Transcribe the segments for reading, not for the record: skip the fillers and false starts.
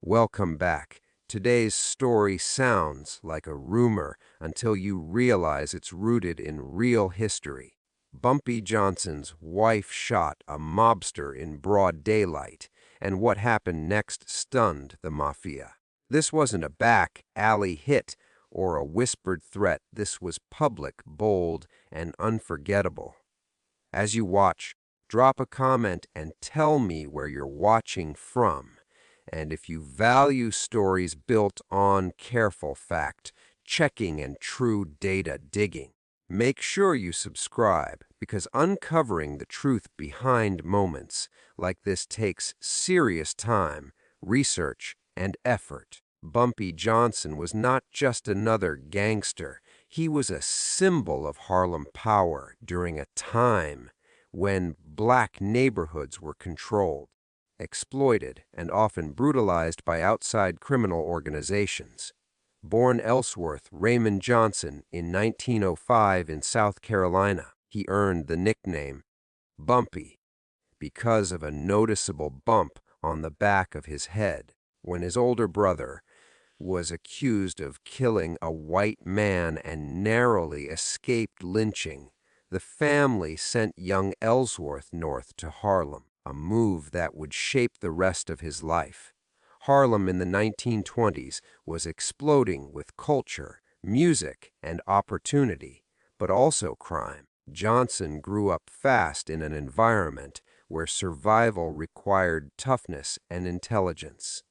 Welcome back. Today's story sounds like a rumor until you realize it's rooted in real history. Bumpy Johnson's wife shot a mobster in broad daylight, and what happened next stunned the Mafia. This wasn't a back alley hit or a whispered threat. This was public, bold, and unforgettable. As you watch, drop a comment and tell me where you're watching from. And if you value stories built on careful fact, checking, and true data digging, make sure you subscribe, because uncovering the truth behind moments like this takes serious time, research, and effort. Bumpy Johnson was not just another gangster. He was a symbol of Harlem power during a time when black neighborhoods were controlled, exploited, and often brutalized by outside criminal organizations. Born Ellsworth Raymond Johnson in 1905 in South Carolina, he earned the nickname Bumpy because of a noticeable bump on the back of his head when his older brother was accused of killing a white man and narrowly escaped lynching. The family sent young Ellsworth north to Harlem, a move that would shape the rest of his life. Harlem in the 1920s was exploding with culture, music, and opportunity, but also crime. Johnson grew up fast in an environment where survival required toughness and intelligence.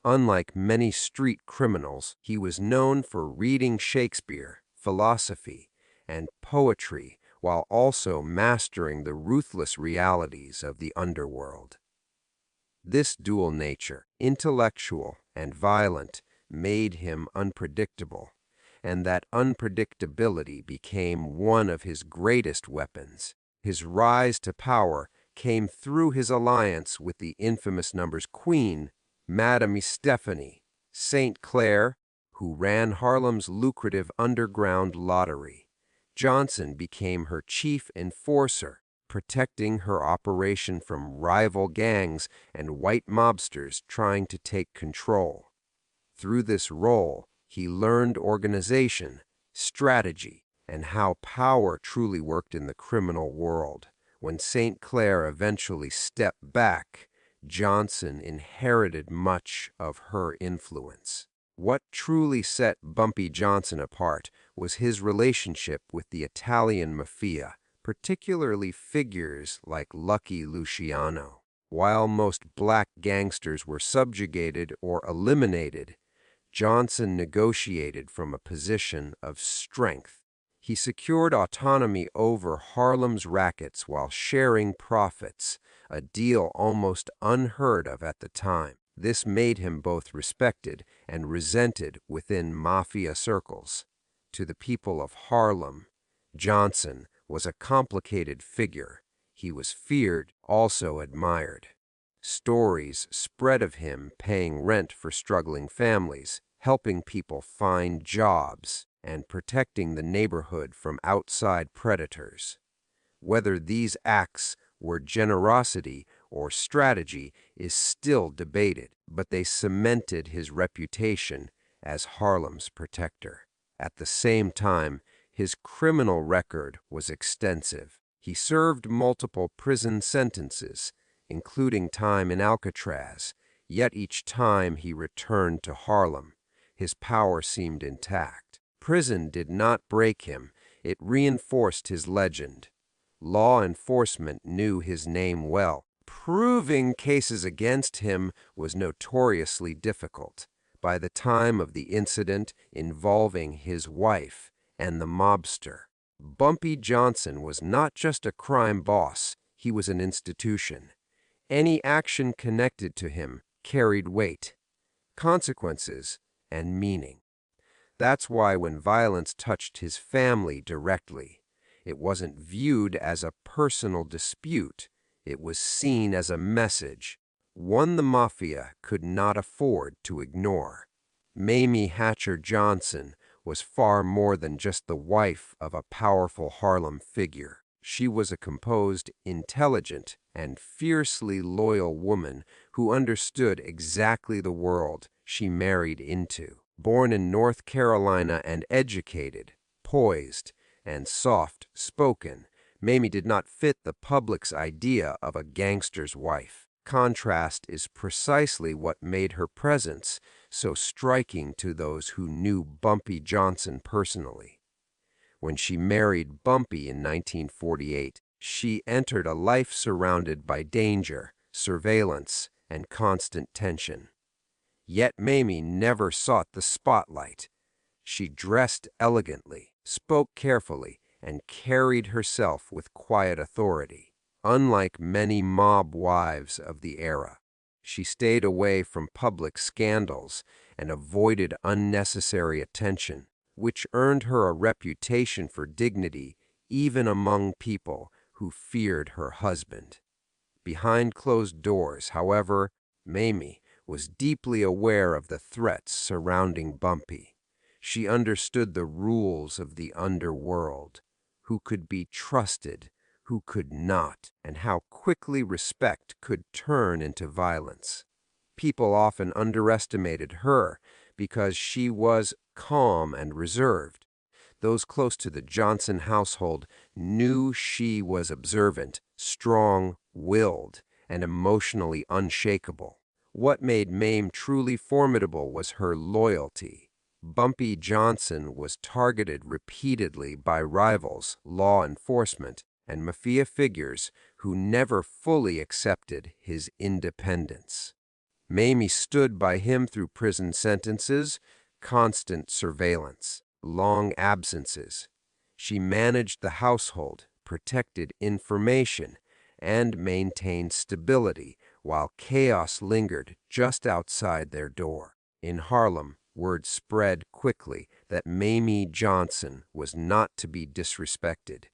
Unlike many street criminals, he was known for reading Shakespeare, philosophy, and poetry while also mastering the ruthless realities of the underworld. This dual nature, intellectual and violent, made him unpredictable, and that unpredictability became one of his greatest weapons. His rise to power came through his alliance with the infamous numbers queen, Madame Stephanie St. Clair, who ran Harlem's lucrative underground lottery. Johnson became her chief enforcer, protecting her operation from rival gangs and white mobsters trying to take control. Through this role, he learned organization, strategy, and how power truly worked in the criminal world. When St. Clair eventually stepped back, Johnson inherited much of her influence. What truly set Bumpy Johnson apart was his relationship with the Italian Mafia, particularly figures like Lucky Luciano. While most black gangsters were subjugated or eliminated, Johnson negotiated from a position of strength. He secured autonomy over Harlem's rackets while sharing profits, a deal almost unheard of at the time. This made him both respected and resented within Mafia circles. To the people of Harlem, Johnson was a complicated figure. He was feared, also admired. Stories spread of him paying rent for struggling families, helping people find jobs, and protecting the neighborhood from outside predators. Whether these acts were generosity or strategy is still debated, but they cemented his reputation as Harlem's protector. At the same time, his criminal record was extensive. He served multiple prison sentences, including time in Alcatraz, yet each time he returned to Harlem, his power seemed intact. Prison did not break him, it reinforced his legend. Law enforcement knew his name well. Proving cases against him was notoriously difficult. By the time of the incident involving his wife and the mobster, Bumpy Johnson was not just a crime boss, he was an institution. Any action connected to him carried weight, consequences, and meaning. That's why when violence touched his family directly, it wasn't viewed as a personal dispute. It was seen as a message, one the Mafia could not afford to ignore. Mamie Hatcher Johnson was far more than just the wife of a powerful Harlem figure. She was a composed, intelligent, and fiercely loyal woman who understood exactly the world she married into. Born in North Carolina and educated, poised, and soft-spoken, Mamie did not fit the public's idea of a gangster's wife. Contrast is precisely what made her presence so striking to those who knew Bumpy Johnson personally. When she married Bumpy in 1948, she entered a life surrounded by danger, surveillance, and constant tension. Yet Mamie never sought the spotlight. She dressed elegantly, spoke carefully, and carried herself with quiet authority. Unlike many mob wives of the era, she stayed away from public scandals and avoided unnecessary attention, which earned her a reputation for dignity even among people who feared her husband. Behind closed doors, however, Mamie was deeply aware of the threats surrounding Bumpy. She understood the rules of the underworld, who could be trusted, who could not, and how quickly respect could turn into violence. People often underestimated her because she was calm and reserved. Those close to the Johnson household knew she was observant, strong-willed, and emotionally unshakable. What made Mame truly formidable was her loyalty. Bumpy Johnson was targeted repeatedly by rivals, law enforcement, and Mafia figures who never fully accepted his independence. Mamie stood by him through prison sentences, constant surveillance, long absences. She managed the household, protected information, and maintained stability while chaos lingered just outside their door. In Harlem, word spread quickly that Mamie Johnson was not to be disrespected.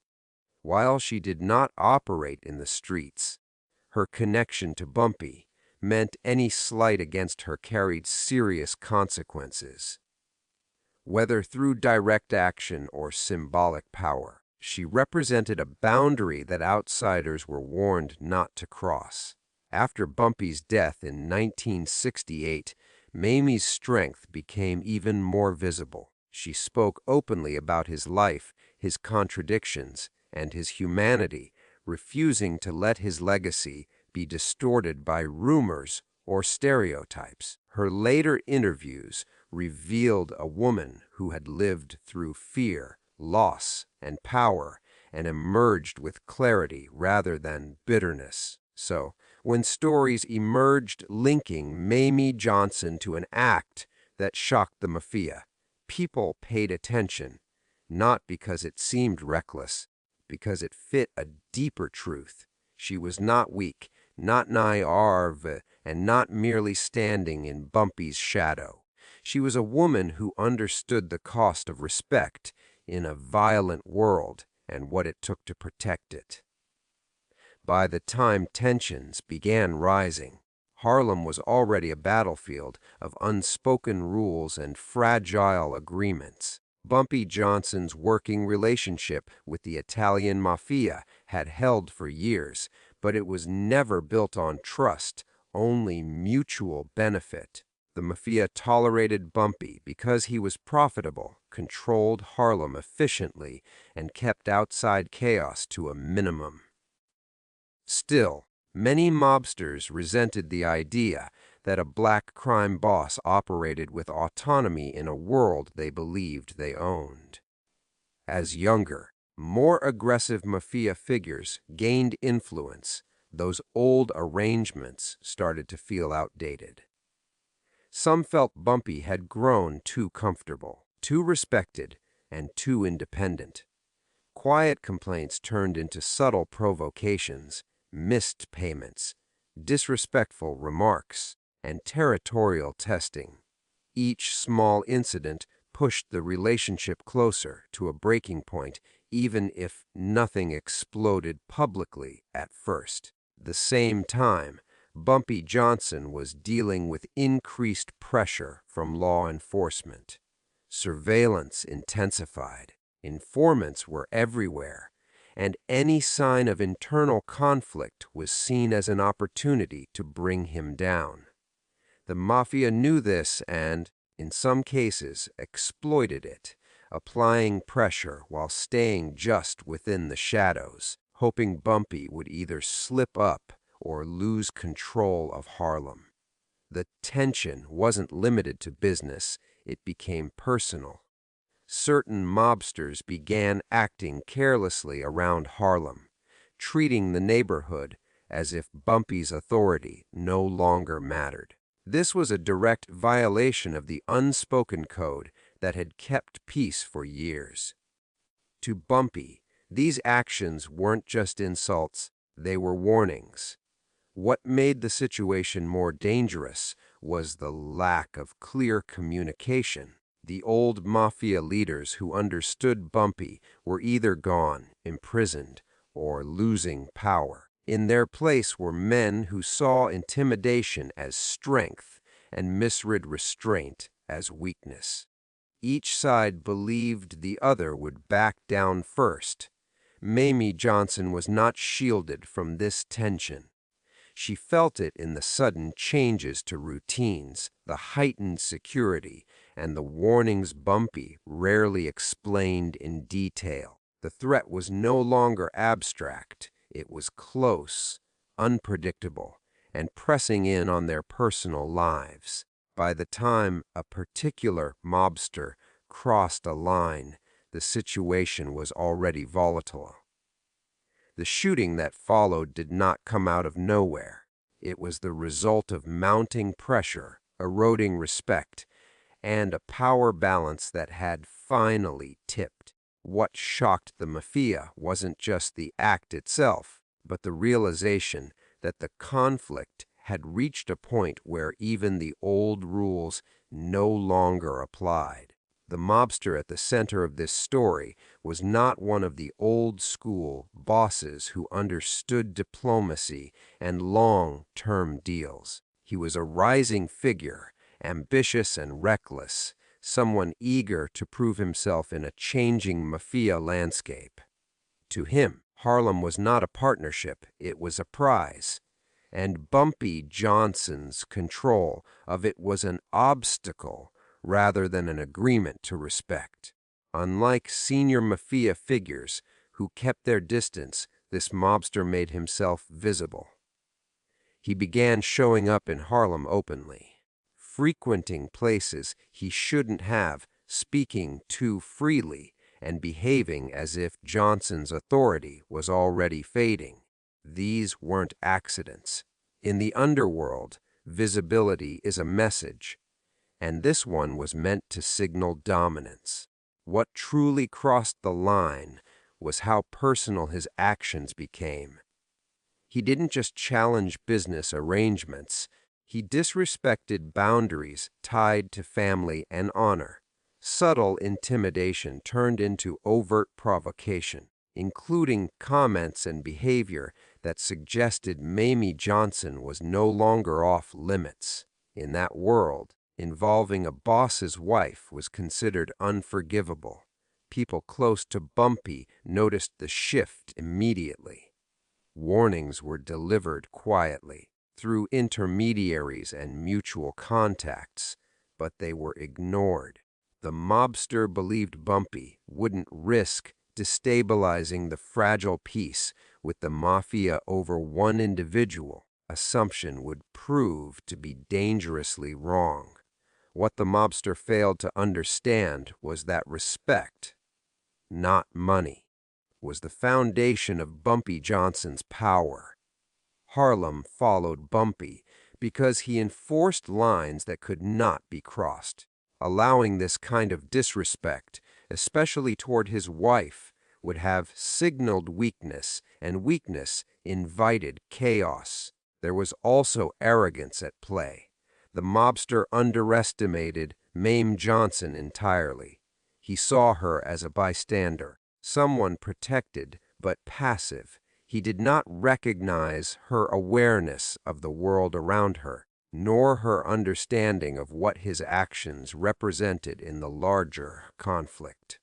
While she did not operate in the streets, her connection to Bumpy meant any slight against her carried serious consequences. Whether through direct action or symbolic power, she represented a boundary that outsiders were warned not to cross. After Bumpy's death in 1968, Mamie's strength became even more visible. She spoke openly about his life, his contradictions, and his humanity, refusing to let his legacy be distorted by rumors or stereotypes. Her later interviews revealed a woman who had lived through fear, loss, and power, and emerged with clarity rather than bitterness. So, when stories emerged linking Mamie Johnson to an act that shocked the Mafia, people paid attention, not because it seemed reckless, because it fit a deeper truth. She was not weak, not naive, and not merely standing in Bumpy's shadow. She was a woman who understood the cost of respect in a violent world and what it took to protect it. By the time tensions began rising, Harlem was already a battlefield of unspoken rules and fragile agreements. Bumpy Johnson's working relationship with the Italian Mafia had held for years, but it was never built on trust, only mutual benefit. The Mafia tolerated Bumpy because he was profitable, controlled Harlem efficiently, and kept outside chaos to a minimum. Still, many mobsters resented the idea that a black crime boss operated with autonomy in a world they believed they owned. As younger, more aggressive Mafia figures gained influence, those old arrangements started to feel outdated. Some felt Bumpy had grown too comfortable, too respected, and too independent. Quiet complaints turned into subtle provocations, missed payments, disrespectful remarks, and territorial testing. Each small incident pushed the relationship closer to a breaking point, even if nothing exploded publicly at first. At the same time, Bumpy Johnson was dealing with increased pressure from law enforcement. Surveillance intensified, informants were everywhere, and any sign of internal conflict was seen as an opportunity to bring him down. The Mafia knew this and, in some cases, exploited it, applying pressure while staying just within the shadows, hoping Bumpy would either slip up or lose control of Harlem. The tension wasn't limited to business, it became personal. Certain mobsters began acting carelessly around Harlem, treating the neighborhood as if Bumpy's authority no longer mattered. This was a direct violation of the unspoken code that had kept peace for years. To Bumpy, these actions weren't just insults, they were warnings. What made the situation more dangerous was the lack of clear communication. The old Mafia leaders who understood Bumpy were either gone, imprisoned, or losing power. In their place were men who saw intimidation as strength and misread restraint as weakness. Each side believed the other would back down first. Mamie Johnson was not shielded from this tension. She felt it in the sudden changes to routines, the heightened security, and the warnings Bumpy rarely explained in detail. The threat was no longer abstract. It was close, unpredictable, and pressing in on their personal lives. By the time a particular mobster crossed a line, the situation was already volatile. The shooting that followed did not come out of nowhere. It was the result of mounting pressure, eroding respect, and a power balance that had finally tipped. What shocked the Mafia wasn't just the act itself, but the realization that the conflict had reached a point where even the old rules no longer applied. The mobster at the center of this story was not one of the old-school bosses who understood diplomacy and long-term deals. He was a rising figure, ambitious and reckless, someone eager to prove himself in a changing Mafia landscape. To him, Harlem was not a partnership, it was a prize, and Bumpy Johnson's control of it was an obstacle rather than an agreement to respect. Unlike senior Mafia figures who kept their distance, this mobster made himself visible. He began showing up in Harlem openly, frequenting places he shouldn't have, speaking too freely, and behaving as if Johnson's authority was already fading. These weren't accidents. In the underworld, visibility is a message, and this one was meant to signal dominance. What truly crossed the line was how personal his actions became. He didn't just challenge business arrangements, he disrespected boundaries tied to family and honor. Subtle intimidation turned into overt provocation, including comments and behavior that suggested Mamie Johnson was no longer off limits. In that world, involving a boss's wife was considered unforgivable. People close to Bumpy noticed the shift immediately. Warnings were delivered quietly, through intermediaries and mutual contacts, but they were ignored. The mobster believed Bumpy wouldn't risk destabilizing the fragile peace with the Mafia over one individual. Assumption would prove to be dangerously wrong. What the mobster failed to understand was that respect, not money, was the foundation of Bumpy Johnson's power. Harlem followed Bumpy because he enforced lines that could not be crossed. Allowing this kind of disrespect, especially toward his wife, would have signaled weakness, and weakness invited chaos. There was also arrogance at play. The mobster underestimated Mame Johnson entirely. He saw her as a bystander, someone protected but passive. He did not recognize her awareness of the world around her, nor her understanding of what his actions represented in the larger conflict.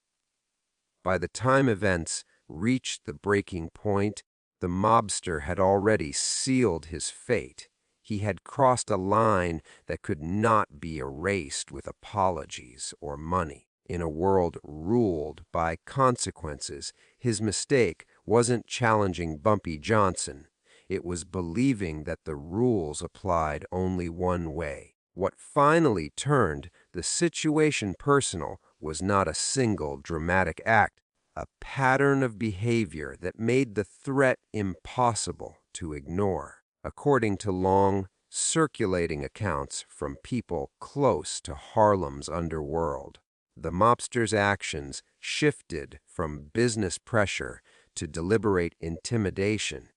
By the time events reached the breaking point, the mobster had already sealed his fate. He had crossed a line that could not be erased with apologies or money. In a world ruled by consequences, his mistake wasn't challenging Bumpy Johnson. It was believing that the rules applied only one way. What finally turned the situation personal was not a single dramatic act, a pattern of behavior that made the threat impossible to ignore. According to long, circulating accounts from people close to Harlem's underworld, the mobster's actions shifted from business pressure to deliberate intimidation.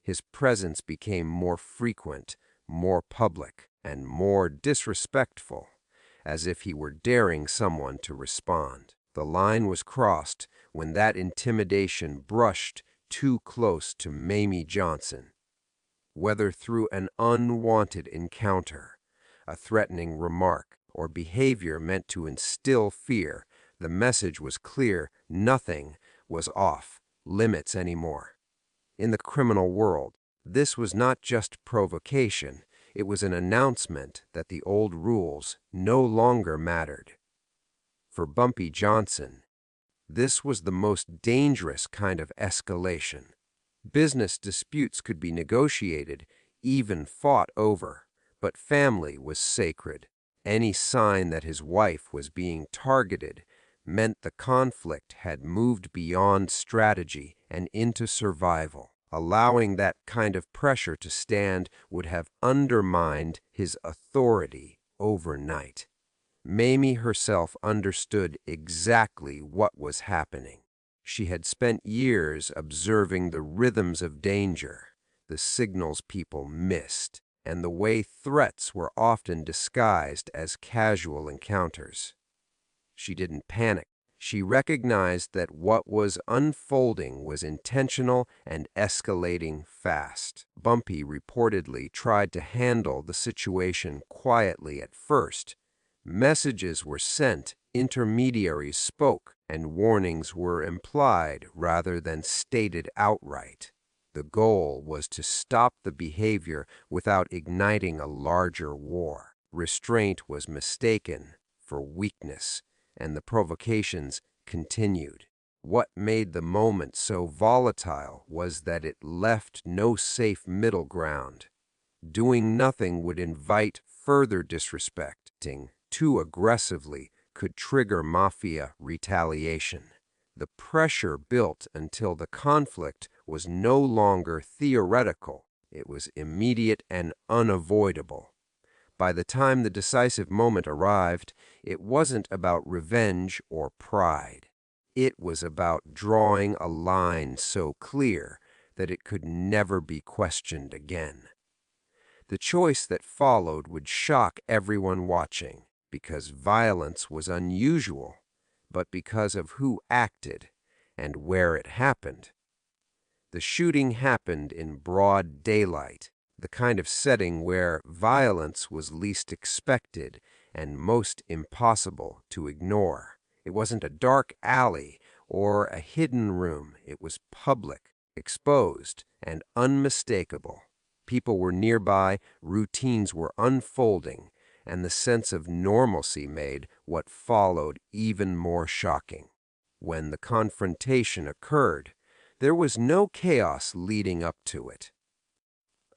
His presence became more frequent, more public, and more disrespectful, as if he were daring someone to respond. The line was crossed when that intimidation brushed too close to Mamie Johnson. Whether through an unwanted encounter, a threatening remark, or behavior meant to instill fear, the message was clear: nothing was off limits anymore. In the criminal world, this was not just provocation, it was an announcement that the old rules no longer mattered. For Bumpy Johnson, this was the most dangerous kind of escalation. Business disputes could be negotiated, even fought over, but family was sacred. Any sign that his wife was being targeted meant the conflict had moved beyond strategy and into survival. Allowing that kind of pressure to stand would have undermined his authority overnight. Mamie herself understood exactly what was happening. She had spent years observing the rhythms of danger, the signals people missed, and the way threats were often disguised as casual encounters. She didn't panic. She recognized that what was unfolding was intentional and escalating fast. Bumpy reportedly tried to handle the situation quietly at first. Messages were sent, intermediaries spoke, and warnings were implied rather than stated outright. The goal was to stop the behavior without igniting a larger war. Restraint was mistaken for weakness, and the provocations continued. What made the moment so volatile was that it left no safe middle ground. Doing nothing would invite further disrespecting too aggressively could trigger Mafia retaliation. The pressure built until the conflict was no longer theoretical. It was immediate and unavoidable. By the time the decisive moment arrived, it wasn't about revenge or pride. It was about drawing a line so clear that it could never be questioned again. The choice that followed would shock everyone watching, because violence was unusual, but because of who acted and where it happened. The shooting happened in broad daylight, the kind of setting where violence was least expected and most impossible to ignore. It wasn't a dark alley or a hidden room. It was public, exposed, and unmistakable. People were nearby, routines were unfolding, and the sense of normalcy made what followed even more shocking. When the confrontation occurred, there was no chaos leading up to it.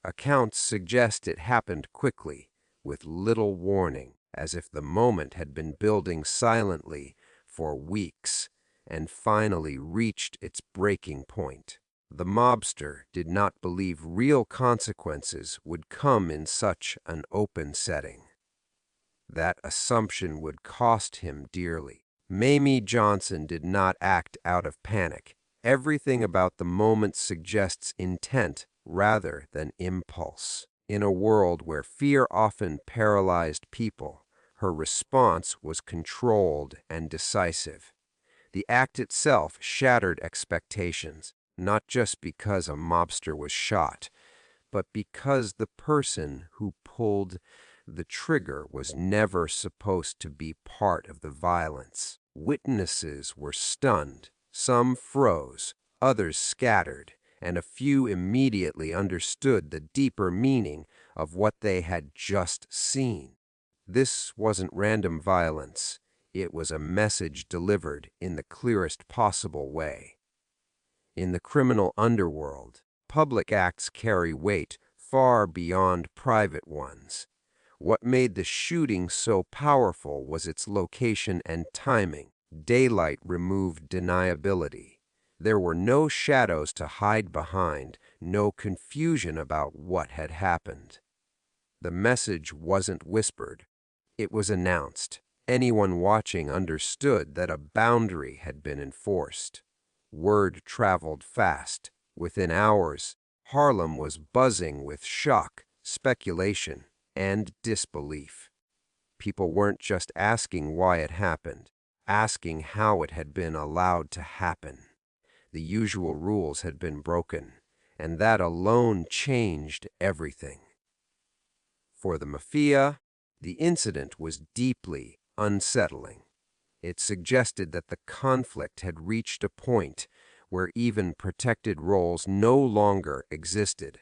Accounts suggest it happened quickly, with little warning, as if the moment had been building silently for weeks and finally reached its breaking point. The mobster did not believe real consequences would come in such an open setting. That assumption would cost him dearly. Mamie Johnson did not act out of panic. Everything about the moment suggests intent rather than impulse. In a world where fear often paralyzed people, her response was controlled and decisive. The act itself shattered expectations, not just because a mobster was shot, but because the person who pulled the trigger was never supposed to be part of the violence. Witnesses were stunned, some froze, Others scattered, and a few immediately understood the deeper meaning of what they had just seen. This wasn't random violence. It was a message delivered in the clearest possible way. In the criminal underworld, public acts carry weight far beyond private ones. What made the shooting so powerful was its location and timing. Daylight removed deniability. There were no shadows to hide behind, no confusion about what had happened. The message wasn't whispered. It was announced. Anyone watching understood that a boundary had been enforced. Word traveled fast. Within hours, Harlem was buzzing with shock, speculation, and disbelief. People weren't just asking why it happened, asking how it had been allowed to happen. The usual rules had been broken, and that alone changed everything. For the Mafia, the incident was deeply unsettling. It suggested that the conflict had reached a point where even protected roles no longer existed.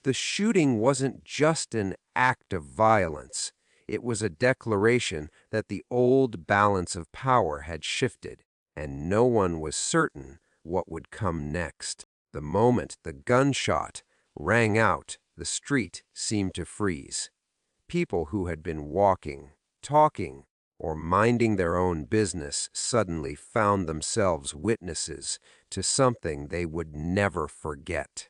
The shooting wasn't just an act of violence. It was a declaration that the old balance of power had shifted, and no one was certain what would come next. The moment the gunshot rang out, the street seemed to freeze. People who had been walking, talking, or minding their own business suddenly found themselves witnesses to something they would never forget.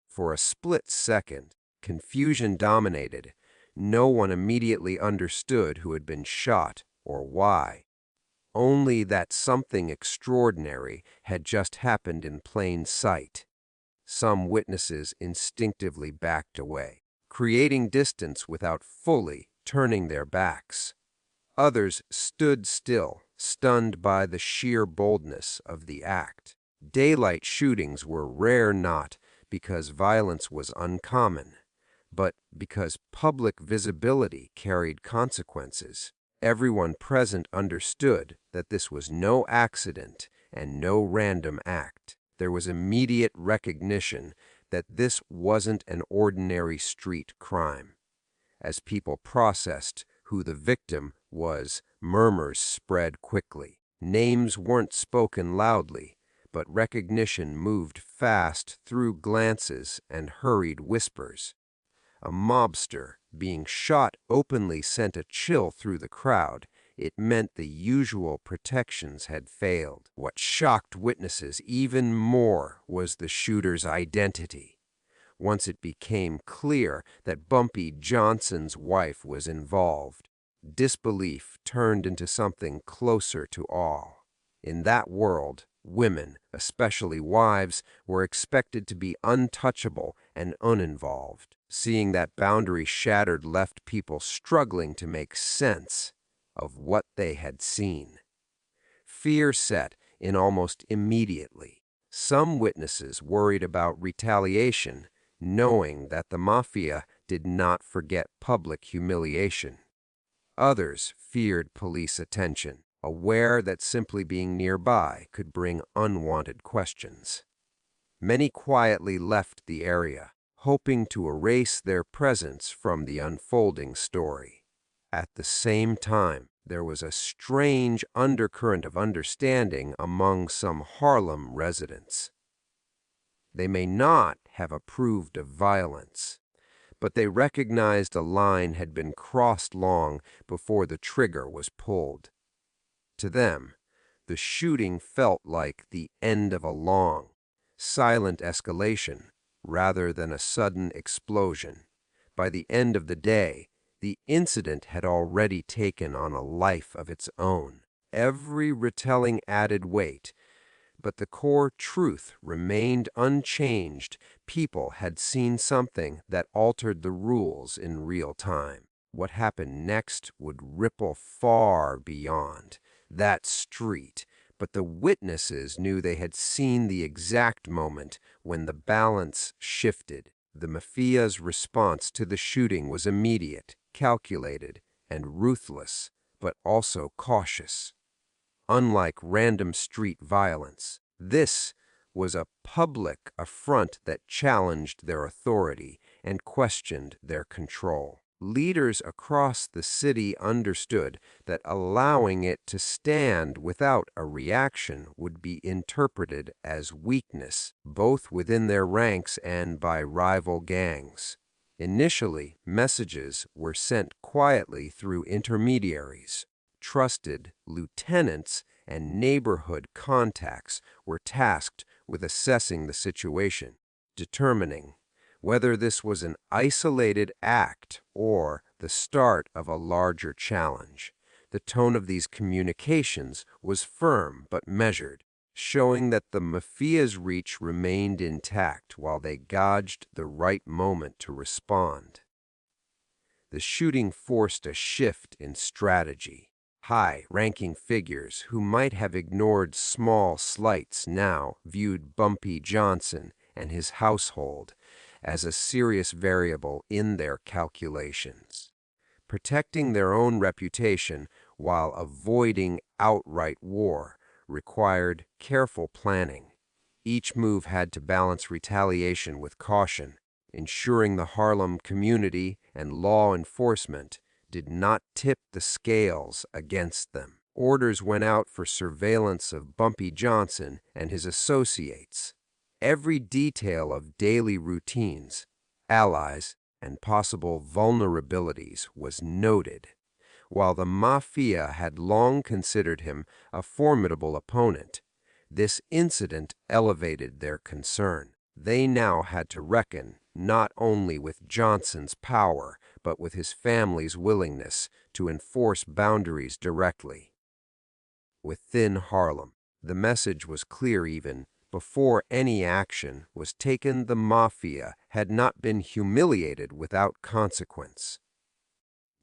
For a split second, confusion dominated. No one immediately understood who had been shot or why. Only that something extraordinary had just happened in plain sight. Some witnesses instinctively backed away, creating distance without fully turning their backs. Others stood still, stunned by the sheer boldness of the act. Daylight shootings were rare not because violence was uncommon, but because public visibility carried consequences. Everyone present understood that this was no accident and no random act. There was immediate recognition that this wasn't an ordinary street crime. As people processed who the victim was, murmurs spread quickly. Names weren't spoken loudly, but recognition moved fast through glances and hurried whispers. A mobster being shot openly sent a chill through the crowd. It meant the usual protections had failed. What shocked witnesses even more was the shooter's identity. Once it became clear that Bumpy Johnson's wife was involved, disbelief turned into something closer to awe. In that world, women, especially wives, were expected to be untouchable and uninvolved. Seeing that boundary shattered left people struggling to make sense of what they had seen. Fear set in almost immediately. Some witnesses worried about retaliation, knowing that the Mafia did not forget public humiliation. Others feared police attention, aware that simply being nearby could bring unwanted questions. Many quietly left the area, hoping to erase their presence from the unfolding story. At the same time, there was a strange undercurrent of understanding among some Harlem residents. They may not have approved of violence, but they recognized a line had been crossed long before the trigger was pulled. To them, the shooting felt like the end of a long, silent escalation rather than a sudden explosion. By the end of the day, the incident had already taken on a life of its own. Every retelling added weight, but the core truth remained unchanged. People had seen something that altered the rules in real time. What happened next would ripple far beyond that street, but the witnesses knew they had seen the exact moment when the balance shifted. The Mafia's response to the shooting was immediate, calculated, and ruthless, but also cautious. Unlike random street violence, this was a public affront that challenged their authority and questioned their control. Leaders across the city understood that allowing it to stand without a reaction would be interpreted as weakness, both within their ranks and by rival gangs. Initially, messages were sent quietly through intermediaries. Trusted lieutenants and neighborhood contacts were tasked with assessing the situation, determining whether this was an isolated act or the start of a larger challenge. The tone of these communications was firm but measured, showing that the Mafia's reach remained intact while they gauged the right moment to respond. The shooting forced a shift in strategy. High-ranking figures who might have ignored small slights now viewed Bumpy Johnson and his household as a serious variable in their calculations. Protecting their own reputation while avoiding outright war required careful planning. Each move had to balance retaliation with caution, ensuring the Harlem community and law enforcement did not tip the scales against them. Orders went out for surveillance of Bumpy Johnson and his associates. Every detail of daily routines, allies, and possible vulnerabilities was noted. While the Mafia had long considered him a formidable opponent, this incident elevated their concern. They now had to reckon not only with Johnson's power, but with his family's willingness to enforce boundaries directly. Within Harlem, the message was clear even before any action was taken. The Mafia had not been humiliated without consequence.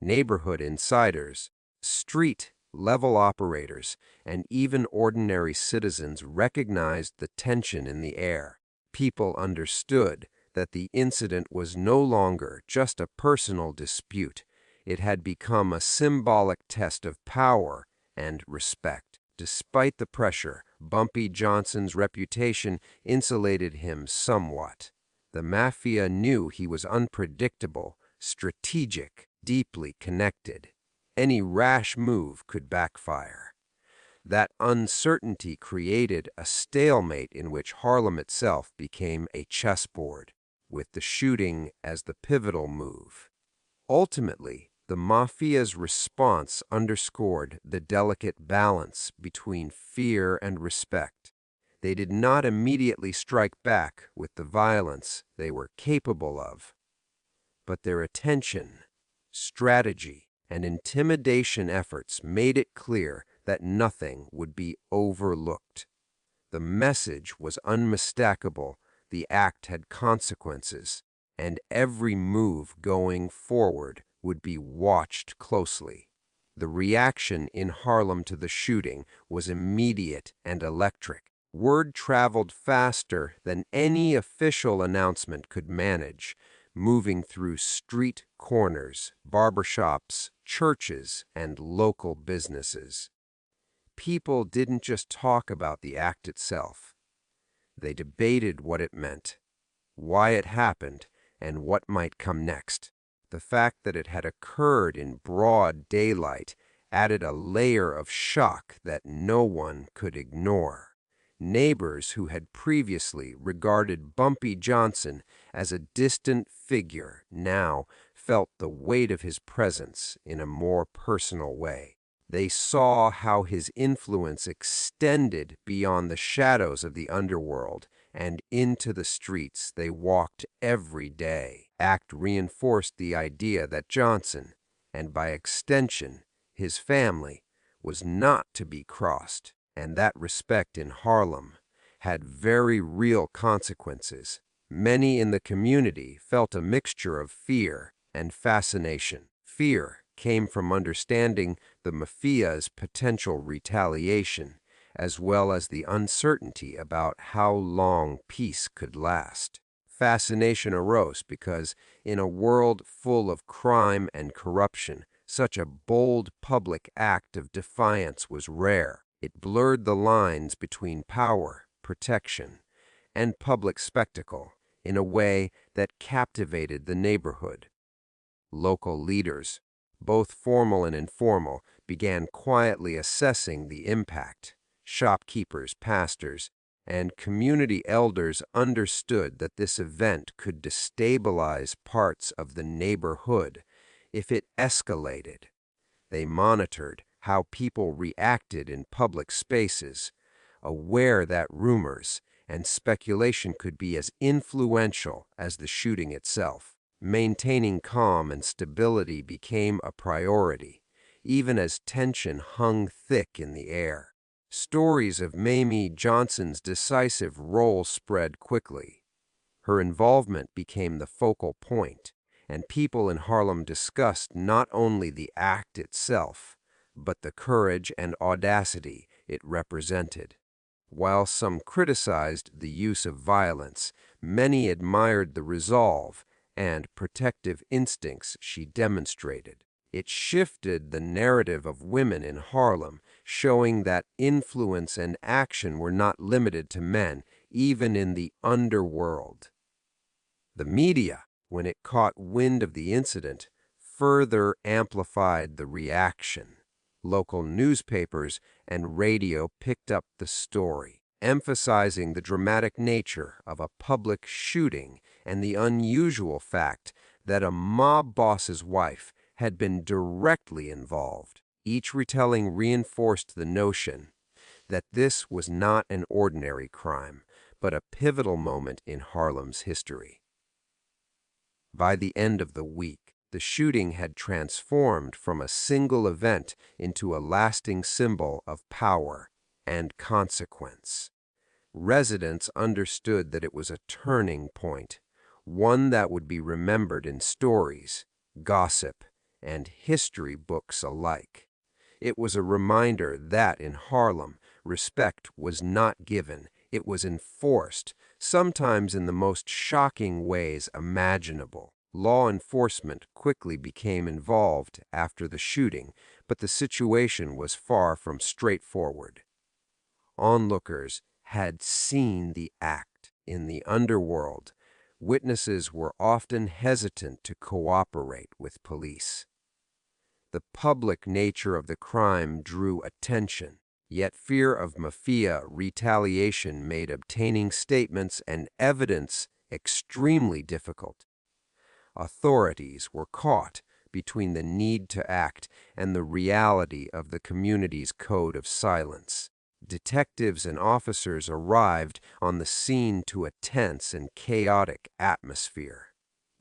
Neighborhood insiders, street-level operators, and even ordinary citizens recognized the tension in the air. People understood that the incident was no longer just a personal dispute. It had become a symbolic test of power and respect. Despite the pressure, Bumpy Johnson's reputation insulated him somewhat. The Mafia knew he was unpredictable, strategic, deeply connected. Any rash move could backfire. That uncertainty created a stalemate in which Harlem itself became a chessboard, with the shooting as the pivotal move. Ultimately, the Mafia's response underscored the delicate balance between fear and respect. They did not immediately strike back with the violence they were capable of, but their attention, strategy, and intimidation efforts made it clear that nothing would be overlooked. The message was unmistakable. The act had consequences, and every move going forward would be watched closely. The reaction in Harlem to the shooting was immediate and electric. Word traveled faster than any official announcement could manage, moving through street corners, barbershops, churches, and local businesses. People didn't just talk about the act itself. They debated what it meant, why it happened, and what might come next. The fact that it had occurred in broad daylight added a layer of shock that no one could ignore. Neighbors who had previously regarded Bumpy Johnson as a distant figure now felt the weight of his presence in a more personal way. They saw how his influence extended beyond the shadows of the underworld and into the streets they walked every day. Act reinforced the idea that Johnson, and by extension his family, was not to be crossed, and that respect in Harlem had very real consequences. Many in the community felt a mixture of fear and fascination. Fear came from understanding the Mafia's potential retaliation, as well as the uncertainty about how long peace could last. Fascination arose because, in a world full of crime and corruption, such a bold public act of defiance was rare. It blurred the lines between power, protection, and public spectacle in a way that captivated the neighborhood. Local leaders, both formal and informal, began quietly assessing the impact. Shopkeepers, pastors, and community elders understood that this event could destabilize parts of the neighborhood if it escalated. They monitored how people reacted in public spaces, aware that rumors and speculation could be as influential as the shooting itself. Maintaining calm and stability became a priority, even as tension hung thick in the air. Stories of Mamie Johnson's decisive role spread quickly. Her involvement became the focal point, and people in Harlem discussed not only the act itself, but the courage and audacity it represented. While some criticized the use of violence, many admired the resolve and protective instincts she demonstrated. It shifted the narrative of women in Harlem, showing that influence and action were not limited to men, even in the underworld. The media, when it caught wind of the incident, further amplified the reaction. Local newspapers and radio picked up the story, emphasizing the dramatic nature of a public shooting and the unusual fact that a mob boss's wife had been directly involved. Each retelling reinforced the notion that this was not an ordinary crime, but a pivotal moment in Harlem's history. By the end of the week, the shooting had transformed from a single event into a lasting symbol of power and consequence. Residents understood that it was a turning point, one that would be remembered in stories, gossip, and history books alike. It was a reminder that in Harlem, respect was not given, it was enforced, sometimes in the most shocking ways imaginable. Law enforcement quickly became involved after the shooting, but the situation was far from straightforward. Onlookers had seen the act in the underworld. Witnesses were often hesitant to cooperate with police. The public nature of the crime drew attention, yet fear of Mafia retaliation made obtaining statements and evidence extremely difficult. Authorities were caught between the need to act and the reality of the community's code of silence. Detectives and officers arrived on the scene to a tense and chaotic atmosphere.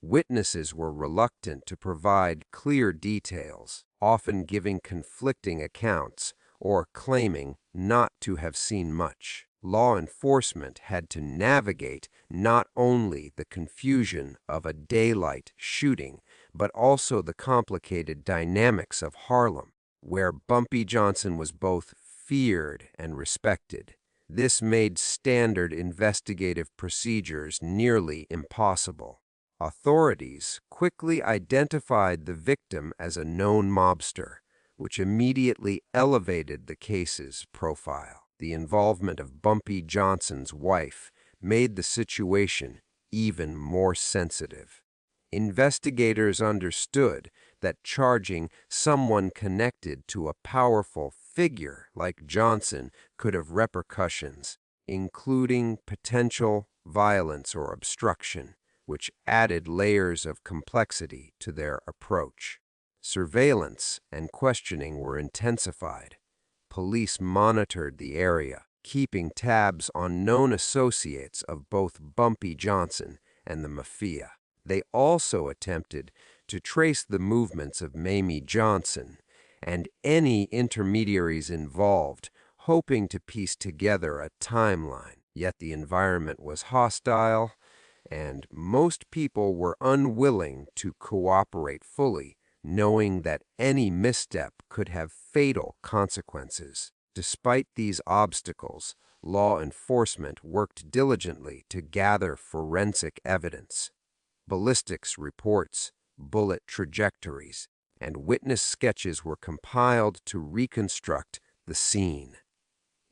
Witnesses were reluctant to provide clear details, often giving conflicting accounts or claiming not to have seen much. Law enforcement had to navigate not only the confusion of a daylight shooting, but also the complicated dynamics of Harlem, where Bumpy Johnson was both feared and respected. This made standard investigative procedures nearly impossible. Authorities quickly identified the victim as a known mobster, which immediately elevated the case's profile. The involvement of Bumpy Johnson's wife made the situation even more sensitive. Investigators understood that charging someone connected to a powerful figure like Johnson could have repercussions, including potential violence or obstruction, which added layers of complexity to their approach. Surveillance and questioning were intensified. Police monitored the area, keeping tabs on known associates of both Bumpy Johnson and the Mafia. They also attempted to trace the movements of Mamie Johnson and any intermediaries involved, hoping to piece together a timeline. Yet the environment was hostile, and most people were unwilling to cooperate fully, knowing that any misstep could have fatal consequences. Despite these obstacles, law enforcement worked diligently to gather forensic evidence. Ballistics reports, bullet trajectories, and witness sketches were compiled to reconstruct the scene.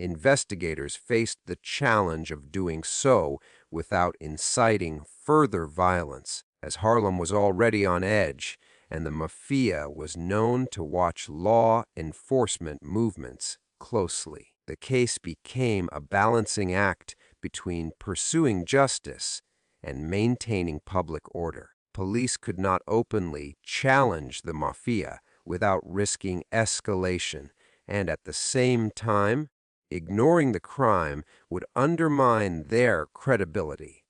Investigators faced the challenge of doing so without inciting further violence, as Harlem was already on edge, and the Mafia was known to watch law enforcement movements closely. The case became a balancing act between pursuing justice and maintaining public order. Police could not openly challenge the Mafia without risking escalation, and at the same time, ignoring the crime would undermine their credibility.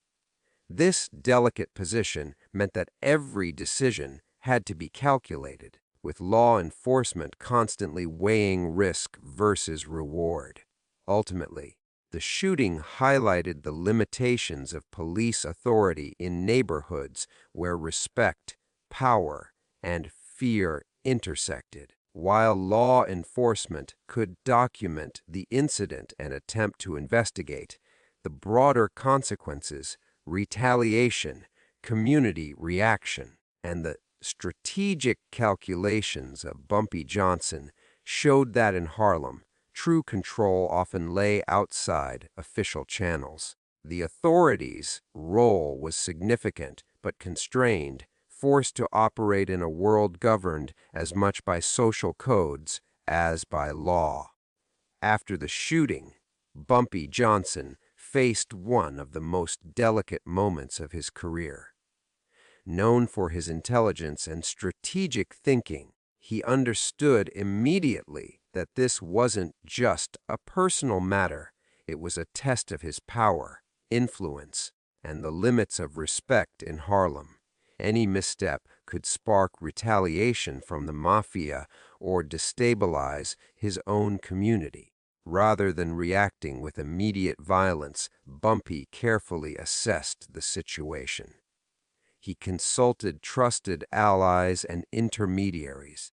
This delicate position meant that every decision had to be calculated, with law enforcement constantly weighing risk versus reward. Ultimately, the shooting highlighted the limitations of police authority in neighborhoods where respect, power, and fear intersected. While law enforcement could document the incident and attempt to investigate, the broader consequences, retaliation, community reaction, and the strategic calculations of Bumpy Johnson showed that in Harlem, true control often lay outside official channels. The authorities' role was significant but constrained, forced to operate in a world governed as much by social codes as by law. After the shooting, Bumpy Johnson faced one of the most delicate moments of his career. Known for his intelligence and strategic thinking, he understood immediately that this wasn't just a personal matter. It was a test of his power, influence, and the limits of respect in Harlem. Any misstep could spark retaliation from the Mafia or destabilize his own community. Rather than reacting with immediate violence, Bumpy carefully assessed the situation. He consulted trusted allies and intermediaries,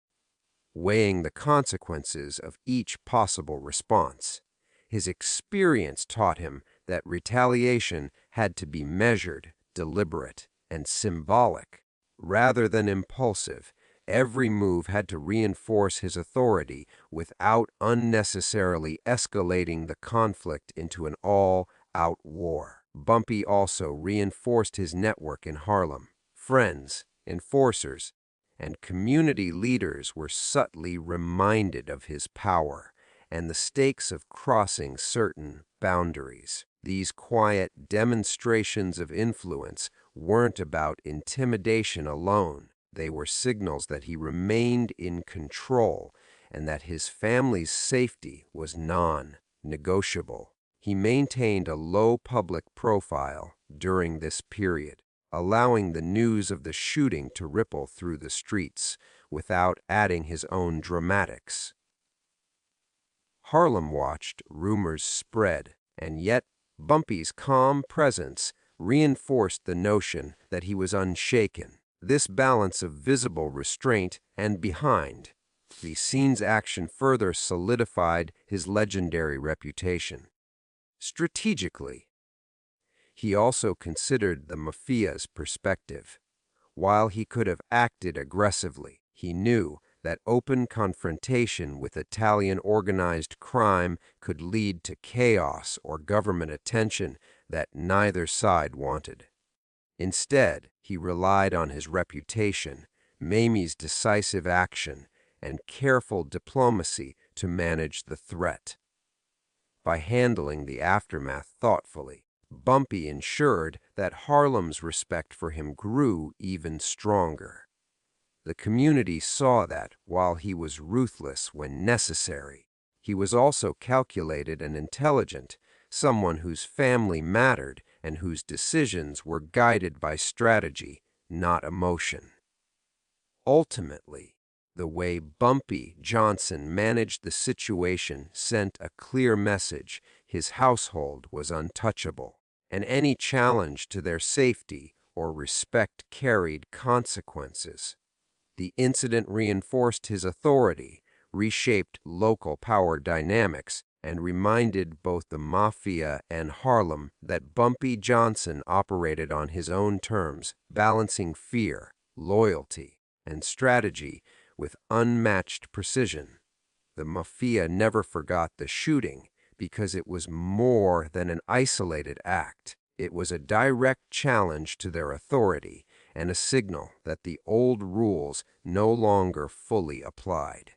weighing the consequences of each possible response. His experience taught him that retaliation had to be measured, deliberate, and symbolic, rather than impulsive. Every move had to reinforce his authority without unnecessarily escalating the conflict into an all-out war. Bumpy also reinforced his network in Harlem. Friends, enforcers, and community leaders were subtly reminded of his power and the stakes of crossing certain boundaries. These quiet demonstrations of influence weren't about intimidation alone. They were signals that he remained in control and that his family's safety was non-negotiable. He maintained a low public profile during this period, allowing the news of the shooting to ripple through the streets without adding his own dramatics. Harlem watched rumors spread, and yet Bumpy's calm presence reinforced the notion that he was unshaken. This balance of visible restraint and behind-the-scenes action further solidified his legendary reputation. Strategically, he also considered the Mafia's perspective. While he could have acted aggressively, he knew that open confrontation with Italian organized crime could lead to chaos or government attention that neither side wanted. Instead, he relied on his reputation, Mamie's decisive action, and careful diplomacy to manage the threat. By handling the aftermath thoughtfully, Bumpy ensured that Harlem's respect for him grew even stronger. The community saw that, while he was ruthless when necessary, he was also calculated and intelligent, someone whose family mattered and whose decisions were guided by strategy, not emotion. Ultimately, the way Bumpy Johnson managed the situation sent a clear message: his household was untouchable, and any challenge to their safety or respect carried consequences. The incident reinforced his authority, reshaped local power dynamics, and reminded both the Mafia and Harlem that Bumpy Johnson operated on his own terms, balancing fear, loyalty, and strategy with unmatched precision. The Mafia never forgot the shooting, because it was more than an isolated act. It was a direct challenge to their authority and a signal that the old rules no longer fully applied.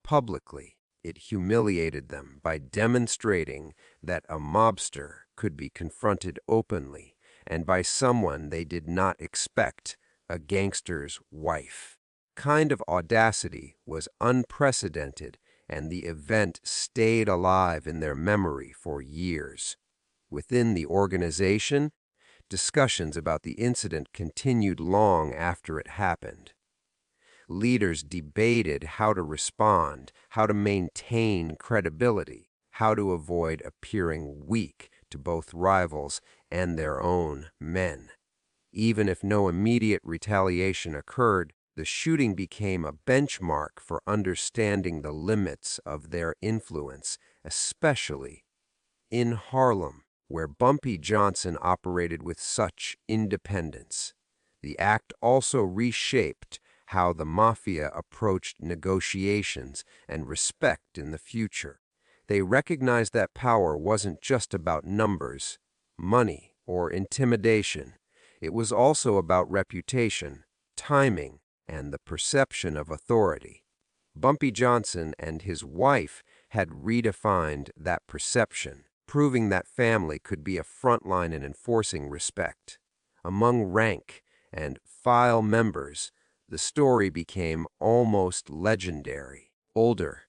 Publicly, it humiliated them by demonstrating that a mobster could be confronted openly and by someone they did not expect, a gangster's wife. Kind of audacity was unprecedented, and the event stayed alive in their memory for years. Within the organization, discussions about the incident continued long after it happened. Leaders debated how to respond, how to maintain credibility, how to avoid appearing weak to both rivals and their own men. Even if no immediate retaliation occurred, the shooting became a benchmark for understanding the limits of their influence, especially in Harlem, where Bumpy Johnson operated with such independence. The act also reshaped how the Mafia approached negotiations and respect in the future. They recognized that power wasn't just about numbers, money, or intimidation. It was also about reputation, timing, and the perception of authority. Bumpy Johnson and his wife had redefined that perception, proving that family could be a front line in enforcing respect. Among rank and file members, the story became almost legendary. Older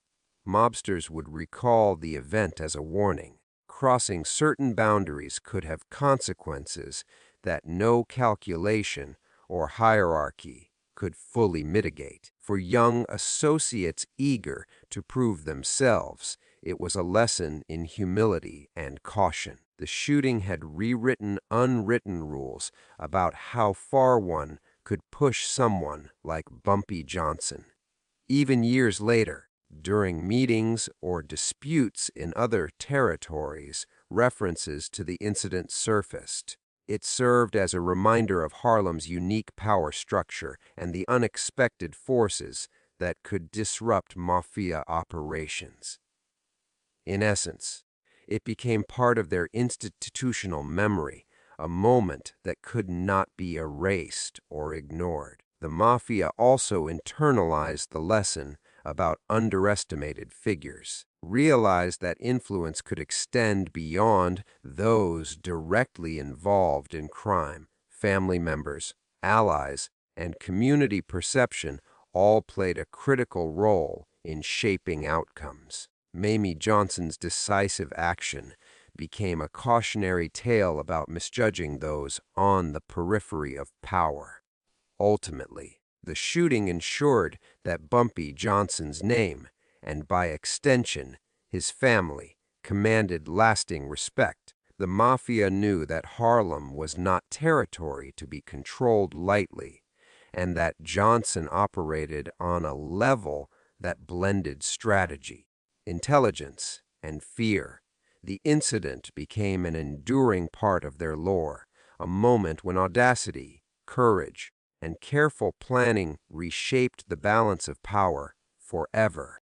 mobsters would recall the event as a warning. Crossing certain boundaries could have consequences that no calculation or hierarchy could fully mitigate. For young associates eager to prove themselves, it was a lesson in humility and caution. The shooting had rewritten unwritten rules about how far one could push someone like Bumpy Johnson. Even years later, during meetings or disputes in other territories, references to the incident surfaced. It served as a reminder of Harlem's unique power structure and the unexpected forces that could disrupt Mafia operations. In essence, it became part of their institutional memory, a moment that could not be erased or ignored. The Mafia also internalized the lesson about underestimated figures, realized that influence could extend beyond those directly involved in crime. Family members, allies, and community perception all played a critical role in shaping outcomes. Mamie Johnson's decisive action became a cautionary tale about misjudging those on the periphery of power. Ultimately, the shooting ensured that Bumpy Johnson's name, and by extension, his family, commanded lasting respect. The Mafia knew that Harlem was not territory to be controlled lightly, and that Johnson operated on a level that blended strategy, intelligence, and fear. The incident became an enduring part of their lore, a moment when audacity, courage, and careful planning reshaped the balance of power forever.